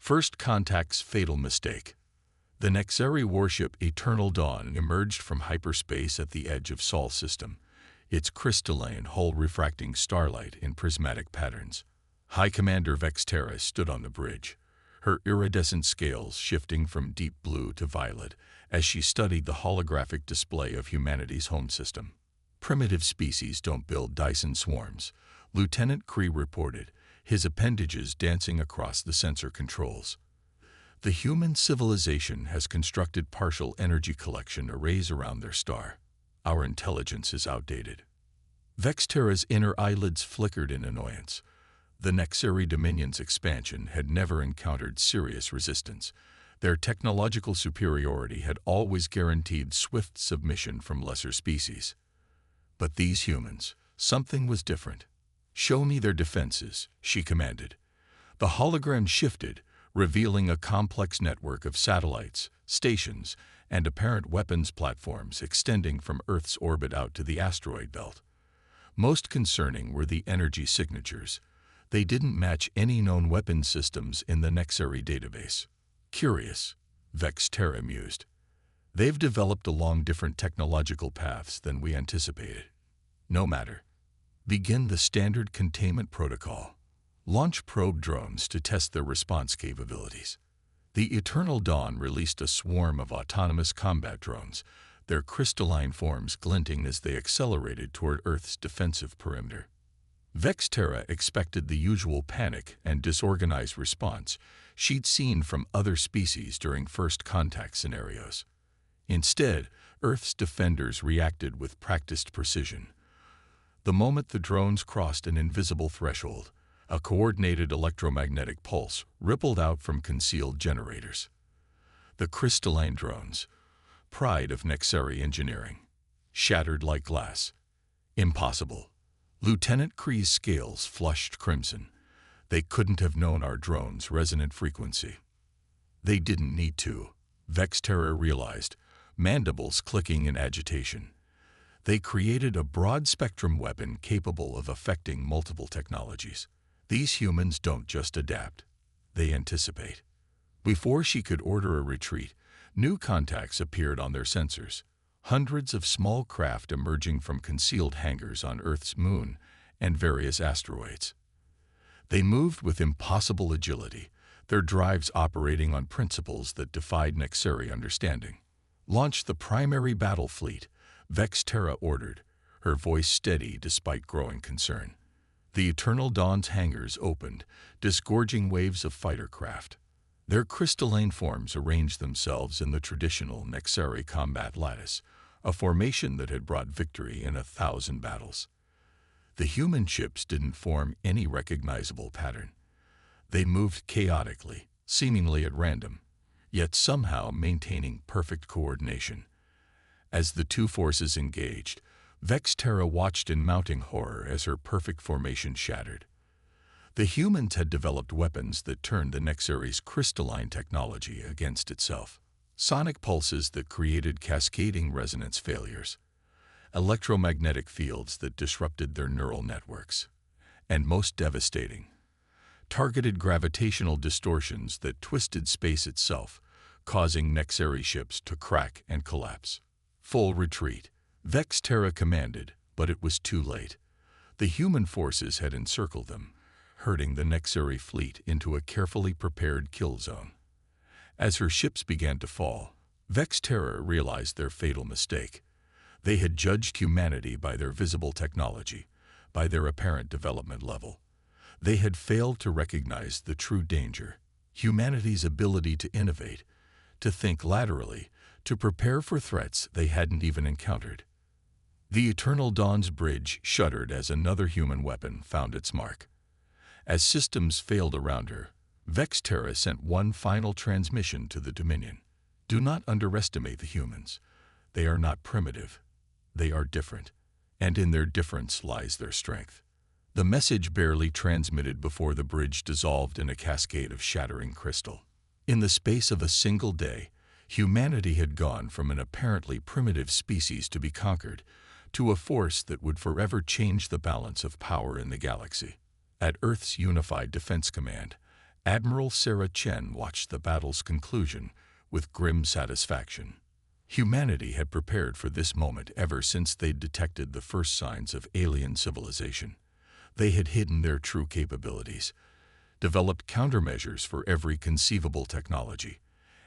First Contact's fatal mistake. The Nexeri warship Eternal Dawn emerged from hyperspace at the edge of Sol system, its crystalline hull refracting starlight in prismatic patterns. High Commander Vexterra stood on the bridge, her iridescent scales shifting from deep blue to violet as she studied the holographic display of humanity's home system. Primitive species don't build Dyson swarms, Lieutenant Cree reported, his appendages dancing across the sensor controls. The human civilization has constructed partial energy collection arrays around their star. Our intelligence is outdated. Vexterra's inner eyelids flickered in annoyance. The Nexeri Dominion's expansion had never encountered serious resistance. Their technological superiority had always guaranteed swift submission from lesser species. But these humans, something was different. "Show me their defenses," she commanded. The hologram shifted, revealing a complex network of satellites, stations, and apparent weapons platforms extending from Earth's orbit out to the asteroid belt. Most concerning were the energy signatures. They didn't match any known weapon systems in the Nexeri database. Curious, Vexterra mused. They've developed along different technological paths than we anticipated. No matter. Begin the standard containment protocol. Launch probe drones to test their response capabilities. The Eternal Dawn released a swarm of autonomous combat drones, their crystalline forms glinting as they accelerated toward Earth's defensive perimeter. Vexterra expected the usual panic and disorganized response she'd seen from other species during first contact scenarios. Instead, Earth's defenders reacted with practiced precision. The moment the drones crossed an invisible threshold, a coordinated electromagnetic pulse rippled out from concealed generators. The crystalline drones, pride of Nexeri engineering, shattered like glass. Impossible. Lieutenant Cree's scales flushed crimson. They couldn't have known our drone's resonant frequency. They didn't need to, Vexterra realized, mandibles clicking in agitation. They created a broad-spectrum weapon capable of affecting multiple technologies. These humans don't just adapt, they anticipate. Before she could order a retreat, new contacts appeared on their sensors. Hundreds of small craft emerging from concealed hangars on Earth's moon and various asteroids. They moved with impossible agility, their drives operating on principles that defied Nexeri understanding. "Launch the primary battle fleet," Vexterra ordered, her voice steady despite growing concern. The Eternal Dawn's hangars opened, disgorging waves of fighter craft. Their crystalline forms arranged themselves in the traditional Nexeri combat lattice, a formation that had brought victory in 1,000 battles. The human ships didn't form any recognizable pattern. They moved chaotically, seemingly at random, yet somehow maintaining perfect coordination. As the two forces engaged, Vexterra watched in mounting horror as her perfect formation shattered. The humans had developed weapons that turned the Nexeri's crystalline technology against itself. Sonic pulses that created cascading resonance failures, electromagnetic fields that disrupted their neural networks, and most devastating, targeted gravitational distortions that twisted space itself, causing Nexeri ships to crack and collapse. Full retreat, Vexterra commanded, but it was too late. The human forces had encircled them, herding the Nexeri fleet into a carefully prepared kill zone. As her ships began to fall, Vexterra realized their fatal mistake. They had judged humanity by their visible technology, by their apparent development level. They had failed to recognize the true danger, humanity's ability to innovate, to think laterally, to prepare for threats they hadn't even encountered. The Eternal Dawn's bridge shuddered as another human weapon found its mark. As systems failed around her, Vexterra sent one final transmission to the Dominion. Do not underestimate the humans. They are not primitive. They are different, and in their difference lies their strength. The message barely transmitted before the bridge dissolved in a cascade of shattering crystal. In the space of a single day, humanity had gone from an apparently primitive species to be conquered, to a force that would forever change the balance of power in the galaxy. At Earth's Unified Defense Command, Admiral Sarah Chen watched the battle's conclusion with grim satisfaction. Humanity had prepared for this moment ever since they'd detected the first signs of alien civilization. They had hidden their true capabilities, developed countermeasures for every conceivable technology,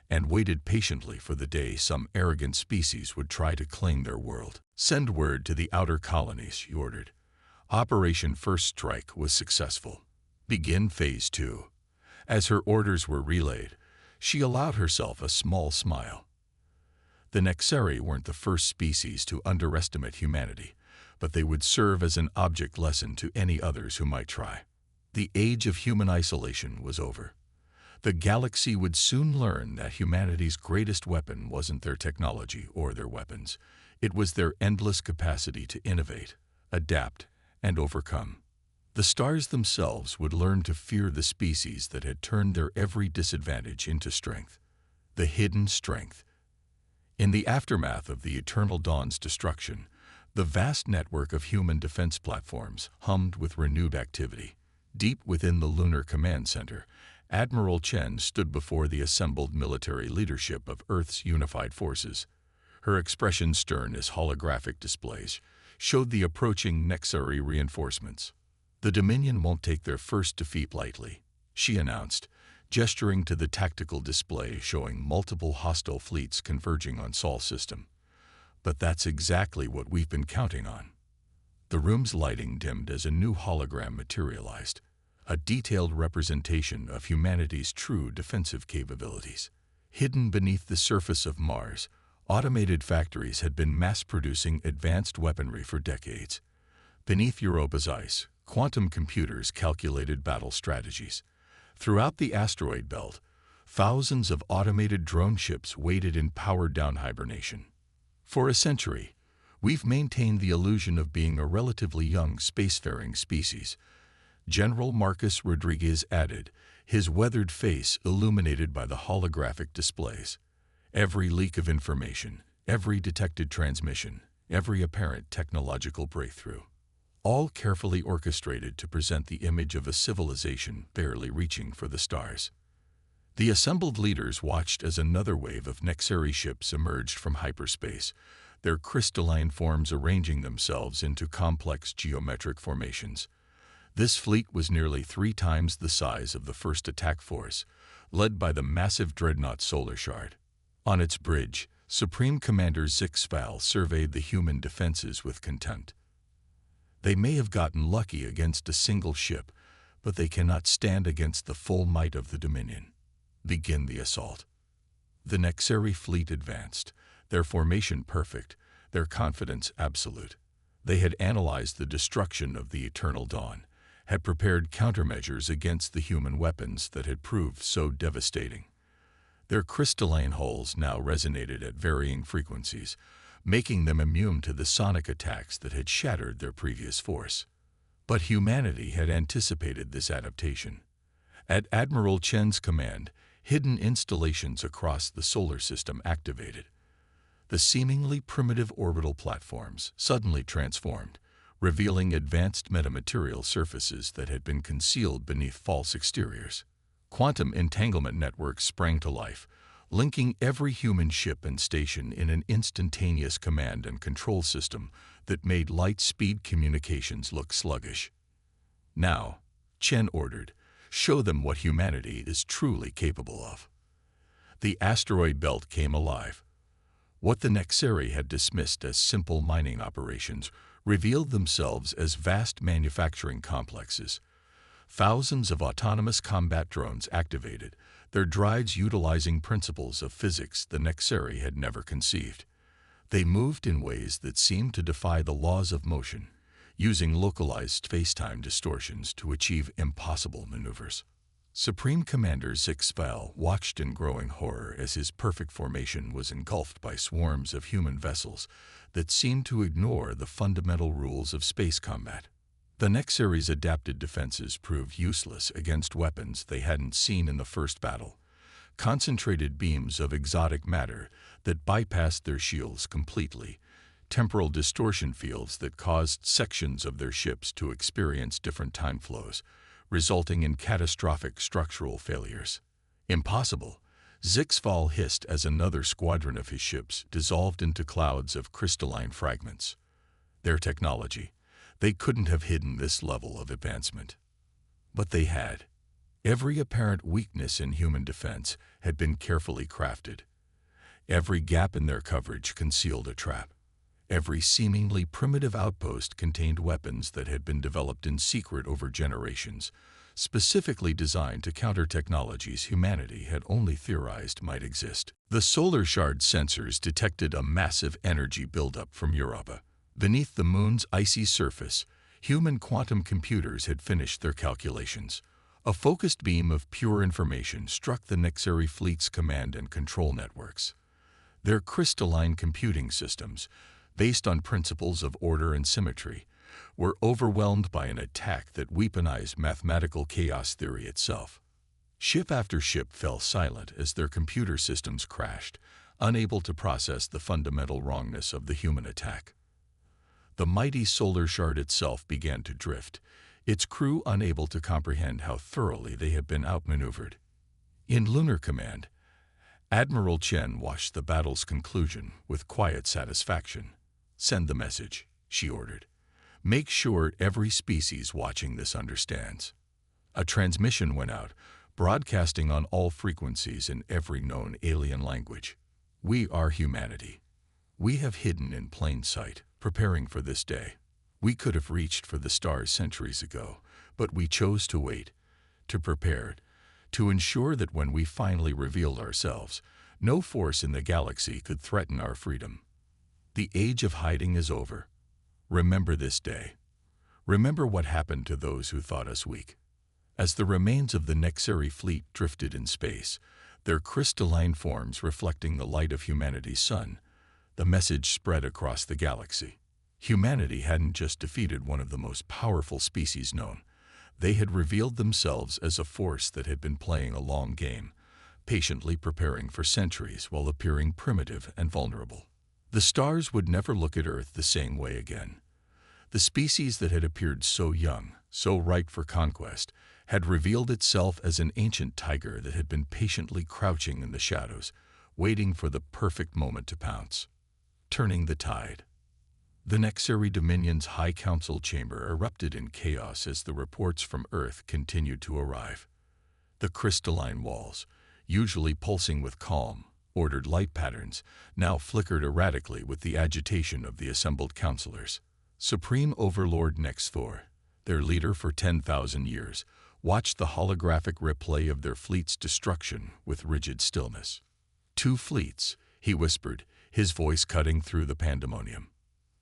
and waited patiently for the day some arrogant species would try to claim their world. "Send word to the outer colonies," she ordered. Operation First Strike was successful. "Begin Phase 2. As her orders were relayed, she allowed herself a small smile. The Nexeri weren't the first species to underestimate humanity, but they would serve as an object lesson to any others who might try. The age of human isolation was over. The galaxy would soon learn that humanity's greatest weapon wasn't their technology or their weapons. It was their endless capacity to innovate, adapt, and overcome. The stars themselves would learn to fear the species that had turned their every disadvantage into strength. The hidden strength. In the aftermath of the Eternal Dawn's destruction, the vast network of human defense platforms hummed with renewed activity. Deep within the Lunar Command Center, Admiral Chen stood before the assembled military leadership of Earth's unified forces. Her expression, stern as holographic displays, showed the approaching Nexeri reinforcements. "The Dominion won't take their first defeat lightly," she announced, gesturing to the tactical display showing multiple hostile fleets converging on Sol system. "But that's exactly what we've been counting on." The room's lighting dimmed as a new hologram materialized, a detailed representation of humanity's true defensive capabilities. Hidden beneath the surface of Mars, automated factories had been mass-producing advanced weaponry for decades. Beneath Europa's ice, quantum computers calculated battle strategies. Throughout the asteroid belt, thousands of automated drone ships waited in powered-down hibernation. For a century, we've maintained the illusion of being a relatively young spacefaring species, General Marcus Rodriguez added, his weathered face illuminated by the holographic displays. Every leak of information, every detected transmission, every apparent technological breakthrough, all carefully orchestrated to present the image of a civilization barely reaching for the stars. The assembled leaders watched as another wave of Nexeri ships emerged from hyperspace, their crystalline forms arranging themselves into complex geometric formations. This fleet was nearly 3 times the size of the first attack force, led by the massive dreadnought Solar Shard. On its bridge, Supreme Commander Zixval surveyed the human defenses with contempt. "They may have gotten lucky against a single ship, but they cannot stand against the full might of the Dominion. Begin the assault." The Nexeri fleet advanced, their formation perfect, their confidence absolute. They had analyzed the destruction of the Eternal Dawn, had prepared countermeasures against the human weapons that had proved so devastating. Their crystalline hulls now resonated at varying frequencies, making them immune to the sonic attacks that had shattered their previous force. But humanity had anticipated this adaptation. At Admiral Chen's command, hidden installations across the solar system activated. The seemingly primitive orbital platforms suddenly transformed, revealing advanced metamaterial surfaces that had been concealed beneath false exteriors. Quantum entanglement networks sprang to life, linking every human ship and station in an instantaneous command and control system that made light-speed communications look sluggish. "Now," Chen ordered, "show them what humanity is truly capable of." The asteroid belt came alive. What the Nexeri had dismissed as simple mining operations revealed themselves as vast manufacturing complexes. Thousands of autonomous combat drones activated, their drives utilizing principles of physics the Nexeri had never conceived. They moved in ways that seemed to defy the laws of motion, using localized space-time distortions to achieve impossible maneuvers. Supreme Commander Zixval watched in growing horror as his perfect formation was engulfed by swarms of human vessels that seemed to ignore the fundamental rules of space combat. The Nexeri's adapted defenses proved useless against weapons they hadn't seen in the first battle, concentrated beams of exotic matter that bypassed their shields completely, temporal distortion fields that caused sections of their ships to experience different time flows, resulting in catastrophic structural failures. Impossible, Zixval hissed as another squadron of his ships dissolved into clouds of crystalline fragments. Their technology. They couldn't have hidden this level of advancement. But they had. Every apparent weakness in human defense had been carefully crafted. Every gap in their coverage concealed a trap. Every seemingly primitive outpost contained weapons that had been developed in secret over generations, specifically designed to counter technologies humanity had only theorized might exist. The solar shard sensors detected a massive energy buildup from Europa. Beneath the moon's icy surface, human quantum computers had finished their calculations. A focused beam of pure information struck the Nexari fleet's command and control networks. Their crystalline computing systems, based on principles of order and symmetry, were overwhelmed by an attack that weaponized mathematical chaos theory itself. Ship after ship fell silent as their computer systems crashed, unable to process the fundamental wrongness of the human attack. The mighty solar shard itself began to drift, its crew unable to comprehend how thoroughly they had been outmaneuvered. In Lunar Command, Admiral Chen watched the battle's conclusion with quiet satisfaction. "Send the message," she ordered. "Make sure every species watching this understands." A transmission went out, broadcasting on all frequencies in every known alien language. "We are humanity. We have hidden in plain sight, preparing for this day. We could have reached for the stars centuries ago, but we chose to wait, to prepare, to ensure that when we finally revealed ourselves, no force in the galaxy could threaten our freedom. The age of hiding is over. Remember this day. Remember what happened to those who thought us weak." As the remains of the Nexari fleet drifted in space, their crystalline forms reflecting the light of humanity's sun, the message spread across the galaxy. Humanity hadn't just defeated one of the most powerful species known. They had revealed themselves as a force that had been playing a long game, patiently preparing for centuries while appearing primitive and vulnerable. The stars would never look at Earth the same way again. The species that had appeared so young, so ripe for conquest, had revealed itself as an ancient tiger that had been patiently crouching in the shadows, waiting for the perfect moment to pounce. Turning the tide. The Nexari Dominion's High Council chamber erupted in chaos as the reports from Earth continued to arrive. The crystalline walls, usually pulsing with calm, ordered light patterns, now flickered erratically with the agitation of the assembled counselors. Supreme Overlord Nexthor, their leader for 10,000 years, watched the holographic replay of their fleet's destruction with rigid stillness. "Two fleets," he whispered, his voice cutting through the pandemonium.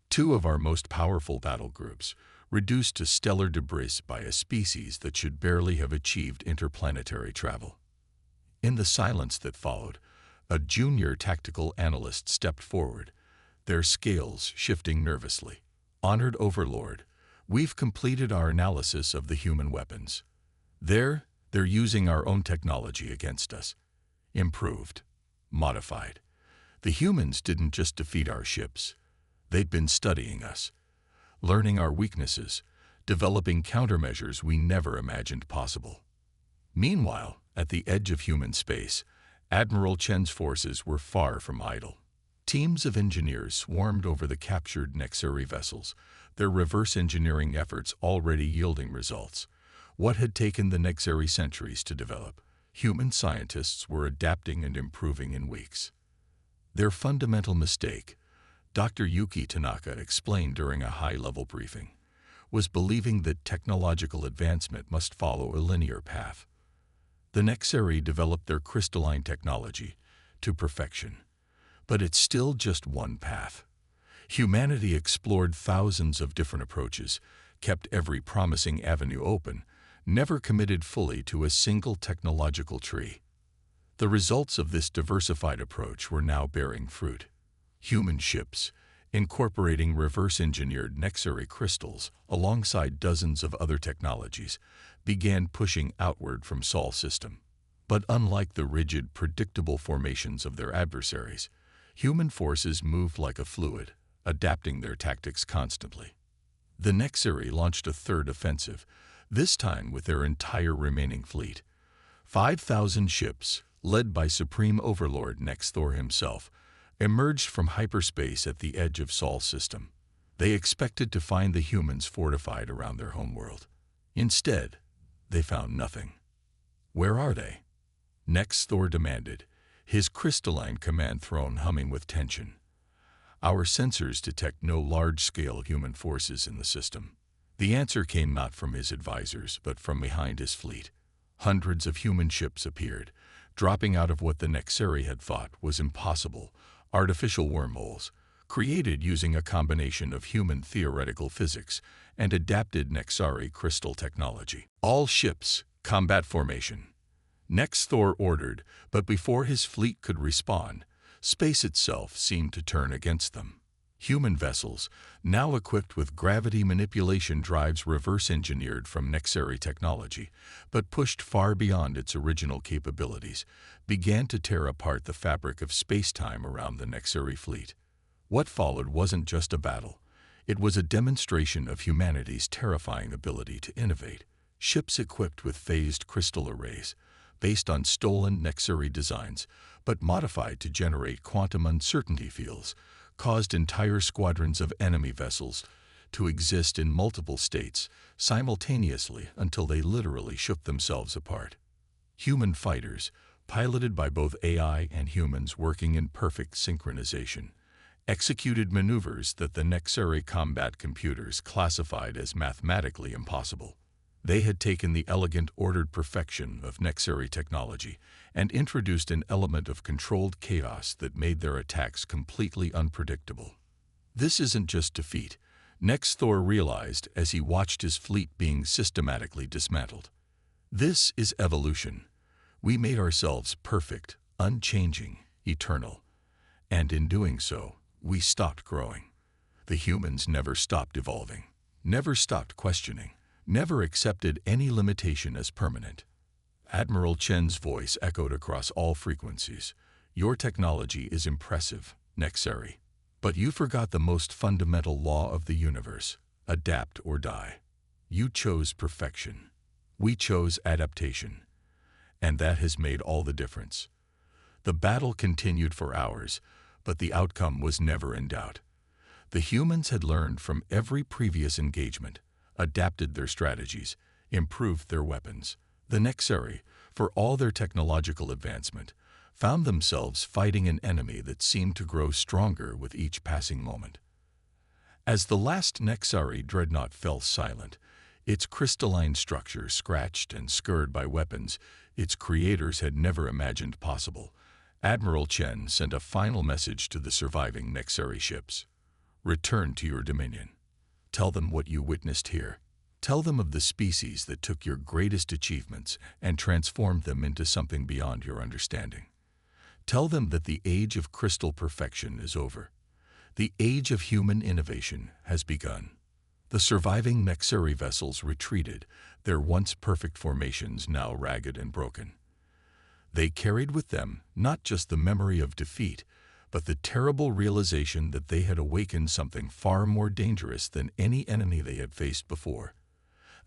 "Two of our most powerful battle groups, reduced to stellar debris by a species that should barely have achieved interplanetary travel." In the silence that followed, a junior tactical analyst stepped forward, their scales shifting nervously. "Honored Overlord, we've completed our analysis of the human weapons. They're using our own technology against us. Improved. Modified. The humans didn't just defeat our ships. They'd been studying us, learning our weaknesses, developing countermeasures we never imagined possible." Meanwhile, at the edge of human space, Admiral Chen's forces were far from idle. Teams of engineers swarmed over the captured Nexari vessels, their reverse engineering efforts already yielding results. What had taken the Nexari centuries to develop, human scientists were adapting and improving in weeks. Their fundamental mistake, Dr. Yuki Tanaka explained during a high-level briefing, was believing that technological advancement must follow a linear path. The Nexari developed their crystalline technology to perfection, but it's still just one path. Humanity explored thousands of different approaches, kept every promising avenue open, never committed fully to a single technological tree. The results of this diversified approach were now bearing fruit. Human ships, incorporating reverse-engineered Nexari crystals alongside dozens of other technologies, began pushing outward from Sol system. But unlike the rigid, predictable formations of their adversaries, human forces moved like a fluid, adapting their tactics constantly. The Nexari launched a third offensive, this time with their entire remaining fleet. 5,000 ships, led by Supreme Overlord Nexthor himself, emerged from hyperspace at the edge of Sol system. They expected to find the humans fortified around their homeworld. Instead, they found nothing. Where are they? Nexthor demanded, his crystalline command throne humming with tension. Our sensors detect no large-scale human forces in the system. The answer came not from his advisors, but from behind his fleet. Hundreds of human ships appeared, dropping out of what the Nexeri had thought was impossible, artificial wormholes, created using a combination of human theoretical physics and adapted Nexari crystal technology. All ships, combat formation. Nexthor ordered, but before his fleet could respond, space itself seemed to turn against them. Human vessels, now equipped with gravity manipulation drives reverse-engineered from Nexeri technology, but pushed far beyond its original capabilities, began to tear apart the fabric of space-time around the Nexeri fleet. What followed wasn't just a battle. It was a demonstration of humanity's terrifying ability to innovate. Ships equipped with phased crystal arrays, based on stolen Nexeri designs, but modified to generate quantum uncertainty fields, caused entire squadrons of enemy vessels to exist in multiple states simultaneously until they literally shook themselves apart. Human fighters, piloted by both AI and humans working in perfect synchronization, executed maneuvers that the Nexeri combat computers classified as mathematically impossible. They had taken the elegant, ordered perfection of Nexeri technology and introduced an element of controlled chaos that made their attacks completely unpredictable. This isn't just defeat, Nexthor realized as he watched his fleet being systematically dismantled. This is evolution. We made ourselves perfect, unchanging, eternal. And in doing so, we stopped growing. The humans never stopped evolving, never stopped questioning, never accepted any limitation as permanent. Admiral Chen's voice echoed across all frequencies. Your technology is impressive, Nexeri. But you forgot the most fundamental law of the universe, adapt or die. You chose perfection. We chose adaptation. And that has made all the difference. The battle continued for hours, but the outcome was never in doubt. The humans had learned from every previous engagement, adapted their strategies, improved their weapons. The Nexeri, for all their technological advancement, found themselves fighting an enemy that seemed to grow stronger with each passing moment. As the last Nexari dreadnought fell silent, its crystalline structure scratched and scarred by weapons its creators had never imagined possible, Admiral Chen sent a final message to the surviving Nexeri ships. Return to your dominion. Tell them what you witnessed here. Tell them of the species that took your greatest achievements and transformed them into something beyond your understanding. Tell them that the age of crystal perfection is over. The age of human innovation has begun. The surviving Nexeri vessels retreated, their once perfect formations now ragged and broken. They carried with them not just the memory of defeat, but the terrible realization that they had awakened something far more dangerous than any enemy they had faced before.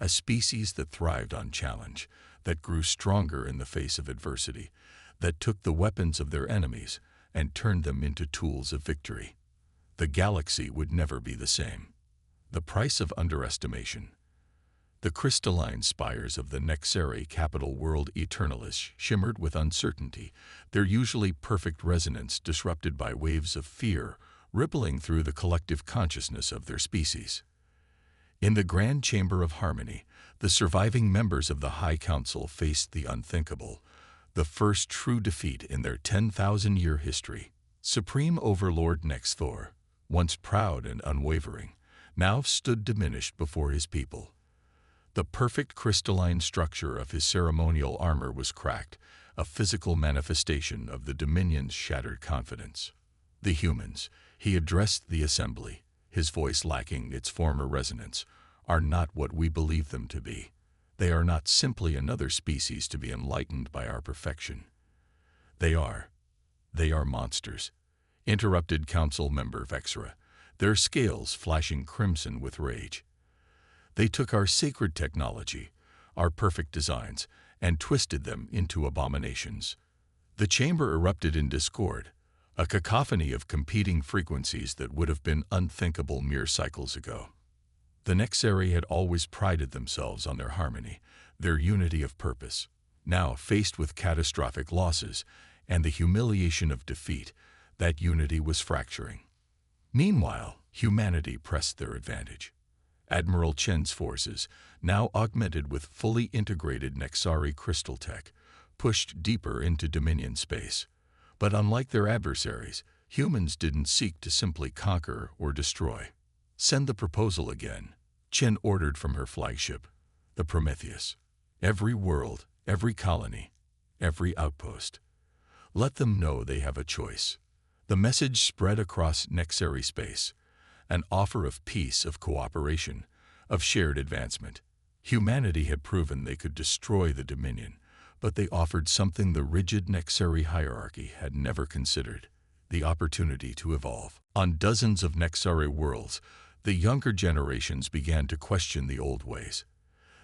A species that thrived on challenge, that grew stronger in the face of adversity, that took the weapons of their enemies and turned them into tools of victory. The galaxy would never be the same. The price of underestimation. The crystalline spires of the Nexeri capital world Eternalis shimmered with uncertainty, their usually perfect resonance disrupted by waves of fear rippling through the collective consciousness of their species. In the Grand Chamber of Harmony, the surviving members of the High Council faced the unthinkable, the first true defeat in their 10,000-year history. Supreme Overlord Nexthor, once proud and unwavering, now stood diminished before his people. The perfect crystalline structure of his ceremonial armor was cracked, a physical manifestation of the Dominion's shattered confidence. The humans, he addressed the assembly, his voice lacking its former resonance, are not what we believe them to be. They are not simply another species to be enlightened by our perfection. They are monsters, interrupted Council Member Vexra, their scales flashing crimson with rage. They took our sacred technology, our perfect designs, and twisted them into abominations. The chamber erupted in discord, a cacophony of competing frequencies that would have been unthinkable mere cycles ago. The Nexari had always prided themselves on their harmony, their unity of purpose. Now, faced with catastrophic losses and the humiliation of defeat, that unity was fracturing. Meanwhile, humanity pressed their advantage. Admiral Chen's forces, now augmented with fully integrated Nexari crystal tech, pushed deeper into Dominion space. But unlike their adversaries, humans didn't seek to simply conquer or destroy. "Send the proposal again," Chen ordered from her flagship, the Prometheus. "Every world, every colony, every outpost. Let them know they have a choice." The message spread across Nexari space, an offer of peace, of cooperation, of shared advancement. Humanity had proven they could destroy the Dominion, but they offered something the rigid Nexari hierarchy had never considered: the opportunity to evolve. On dozens of Nexari worlds, the younger generations began to question the old ways.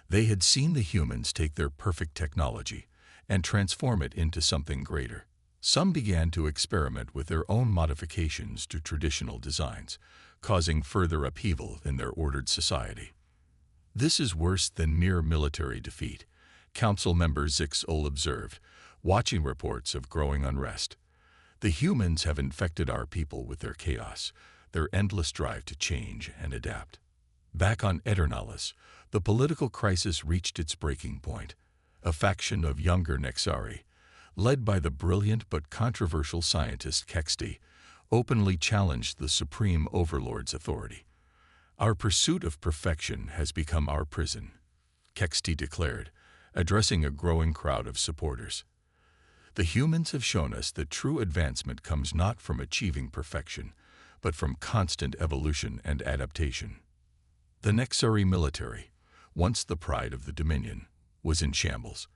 They had seen the humans take their perfect technology and transform it into something greater. Some began to experiment with their own modifications to traditional designs, causing further upheaval in their ordered society. "This is worse than mere military defeat," Council member Zix-Ol observed, watching reports of growing unrest. "The humans have infected our people with their chaos, their endless drive to change and adapt." Back on Eternalis, the political crisis reached its breaking point. A faction of younger Nexari, led by the brilliant but controversial scientist Kexti, openly challenged the Supreme Overlord's authority. "Our pursuit of perfection has become our prison," Kexti declared, addressing a growing crowd of supporters. "The humans have shown us that true advancement comes not from achieving perfection, but from constant evolution and adaptation." The Nexari military, once the pride of the Dominion, was in shambles.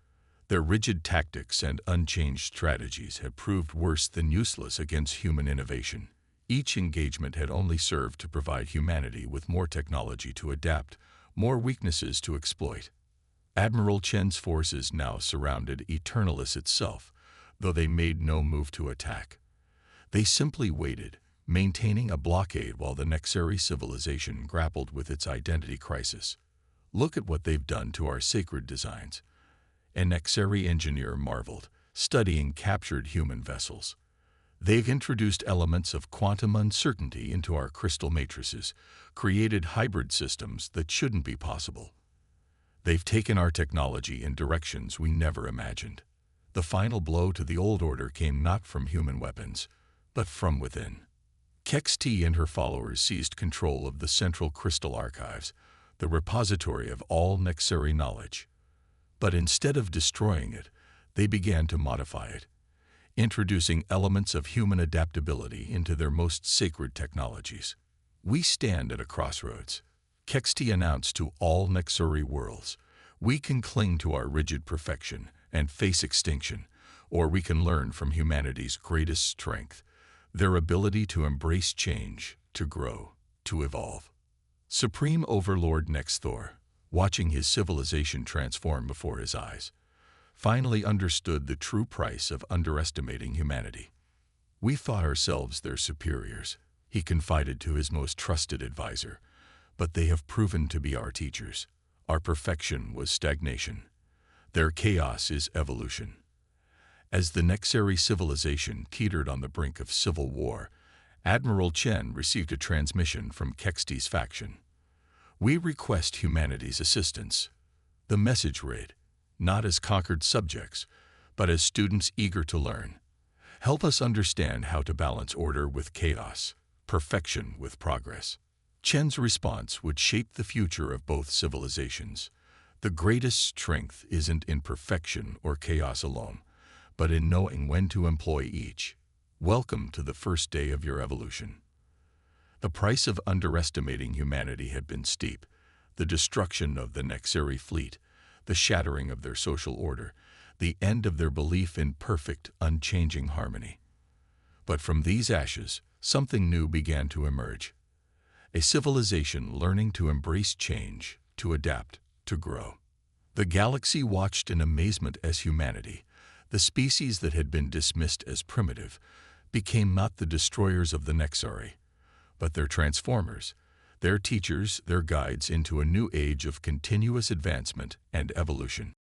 Their rigid tactics and unchanged strategies had proved worse than useless against human innovation. Each engagement had only served to provide humanity with more technology to adapt, more weaknesses to exploit. Admiral Chen's forces now surrounded Eternalis itself, though they made no move to attack. They simply waited, maintaining a blockade while the Nexari civilization grappled with its identity crisis. "Look at what they've done to our sacred designs," a Nexari engineer marveled, studying captured human vessels. "They've introduced elements of quantum uncertainty into our crystal matrices, created hybrid systems that shouldn't be possible. They've taken our technology in directions we never imagined." The final blow to the old order came not from human weapons, but from within. Kexti and her followers seized control of the Central Crystal Archives, the repository of all Nexari knowledge. But instead of destroying it, they began to modify it, introducing elements of human adaptability into their most sacred technologies. "We stand at a crossroads," Kexti announced to all Nexari worlds. "We can cling to our rigid perfection and face extinction, or we can learn from humanity's greatest strength, their ability to embrace change, to grow, to evolve." Supreme Overlord Nexthor, watching his civilization transform before his eyes, finally understood the true price of underestimating humanity. "We thought ourselves their superiors," he confided to his most trusted advisor, "but they have proven to be our teachers. Our perfection was stagnation. Their chaos is evolution." As the Nexari civilization teetered on the brink of civil war, Admiral Chen received a transmission from Kexti's faction. "We request humanity's assistance." The message read, "Not as conquered subjects, but as students eager to learn. Help us understand how to balance order with chaos, perfection with progress." Chen's response would shape the future of both civilizations. "The greatest strength isn't in perfection or chaos alone, but in knowing when to employ each. Welcome to the first day of your evolution." The price of underestimating humanity had been steep: the destruction of the Nexari fleet, the shattering of their social order, the end of their belief in perfect, unchanging harmony. But from these ashes, something new began to emerge. A civilization learning to embrace change, to adapt, to grow. The galaxy watched in amazement as humanity, the species that had been dismissed as primitive, became not the destroyers of the Nexari, but their transformers, their teachers, their guides into a new age of continuous advancement and evolution.